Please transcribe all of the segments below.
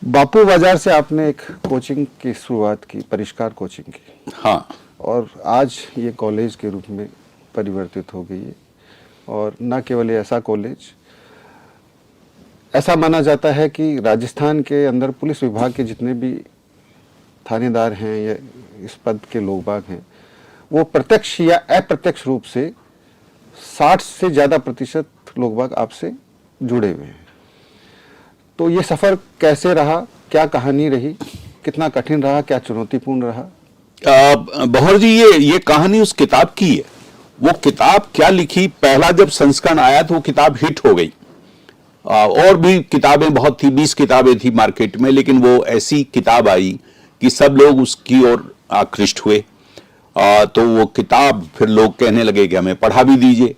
बापू बाजार से आपने एक कोचिंग की शुरुआत की, परिष्कार कोचिंग की। हाँ। और आज ये कॉलेज के रूप में परिवर्तित हो गई है। और न केवल ऐसा कॉलेज, ऐसा माना जाता है कि राजस्थान के अंदर पुलिस विभाग के जितने भी थानेदार हैं या इस पद के लोग बाग हैं, वो प्रत्यक्ष या अप्रत्यक्ष रूप से 60 से ज़्यादा प्रतिशत लोग बाग आपसे जुड़े हुए हैं। तो ये सफ़र कैसे रहा, क्या कहानी रही, कितना कठिन रहा, क्या चुनौतीपूर्ण रहा? बहर जी, ये कहानी उस किताब की है। वो किताब क्या लिखी, पहला जब संस्करण आया तो वो किताब हिट हो गई। और भी किताबें बहुत थी, 20 किताबें थी मार्केट में, लेकिन वो ऐसी किताब आई कि सब लोग उसकी ओर आकृष्ट हुए। तो वो किताब फिर लोग कहने लगे कि हमें पढ़ा भी दीजिए।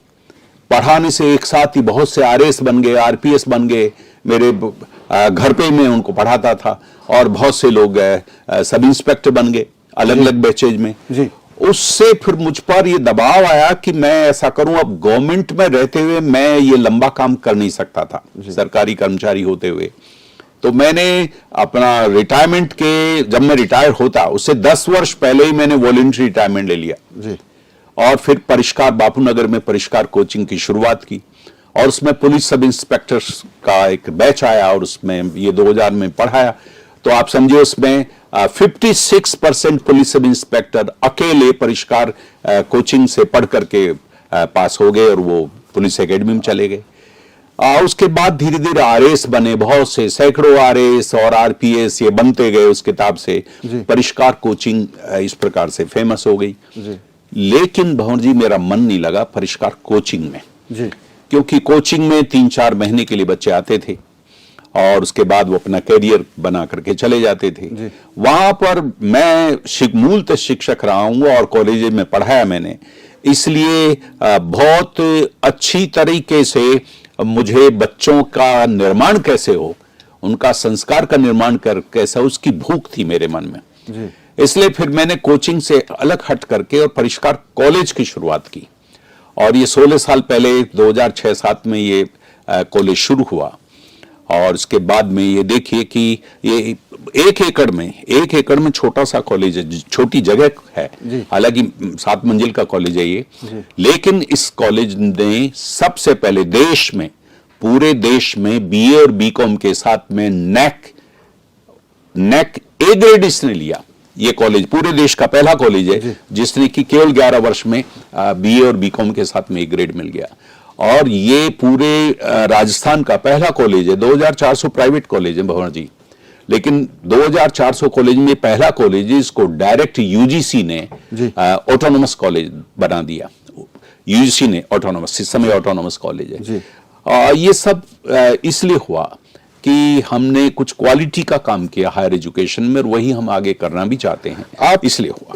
पढ़ाने से एक साथ ही बहुत से आरएएस बन गए, आरपीएस बन गए। मेरे घर पे मैं उनको पढ़ाता था और बहुत से लोग सब इंस्पेक्टर बन गए अलग अलग बैचेज में जी। उससे फिर मुझ पर ये दबाव आया कि मैं ऐसा करूं। अब गवर्नमेंट में रहते हुए मैं ये लंबा काम कर नहीं सकता था, सरकारी कर्मचारी होते हुए। तो मैंने अपना रिटायरमेंट के, जब मैं रिटायर होता उससे 10 वर्ष पहले ही मैंने वॉलंटरी रिटायरमेंट ले लिया जी। और फिर परिष्कार, बापू नगर में परिष्कार कोचिंग की शुरुआत की। और उसमें पुलिस सब इंस्पेक्टर्स का एक बैच आया और उसमें ये 2000 में पढ़ाया। तो आप समझिए उसमें 56% पुलिस सब इंस्पेक्टर अकेले परिष्कार कोचिंग से पढ़ करके पास हो गए और वो पुलिस एकेडमी में चले गए। उसके बाद धीरे धीरे आरएएस बने, बहुत से सैकड़ों आरएएस और आरपीएस ये बनते गए उस किताब से। परिष्कार कोचिंग इस प्रकार से फेमस हो गई जी। लेकिन भंवर जी, मेरा मन नहीं लगा परिष्कार कोचिंग में जी। क्योंकि कोचिंग में 3-4 महीने के लिए बच्चे आते थे और उसके बाद वो अपना कैरियर बना करके चले जाते थे। वहां पर मैं मूलतः शिक्षक रहा हूं और कॉलेज में पढ़ाया मैंने, इसलिए बहुत अच्छी तरीके से मुझे बच्चों का निर्माण कैसे हो, उनका संस्कार का निर्माण कैसे, उसकी भूख थी मेरे मन में जी। इसलिए फिर मैंने कोचिंग से अलग हट करके और परिष्कार कॉलेज की शुरुआत की। और ये 16 साल पहले 2006-07 में ये कॉलेज शुरू हुआ। और उसके बाद में ये देखिए कि ये एक एकड़ में छोटा सा कॉलेज है, छोटी जगह है, हालांकि 7 मंजिल का कॉलेज है ये। लेकिन इस कॉलेज ने सबसे पहले देश में, पूरे देश में बीए और बीकॉम के साथ में नेक ए ग्रेड इसने लिया। ये कॉलेज पूरे देश का पहला कॉलेज है जिसने कि केवल 11 वर्ष में बीए और बीकॉम के साथ में एक ग्रेड मिल गया। और ये पूरे राजस्थान का पहला कॉलेज है। 2400 प्राइवेट कॉलेज है भंवर जी, लेकिन 2400 कॉलेज में पहला कॉलेज है इसको डायरेक्ट यूजीसी ने ऑटोनोमस कॉलेज बना दिया। यूजीसी ने ऑटोनोमस, इस समय ऑटोनोमस कॉलेज है। ये सब इसलिए हुआ कि हमने कुछ क्वालिटी का काम किया हायर एजुकेशन में, और वही हम आगे करना भी चाहते हैं, इसलिए हुआ।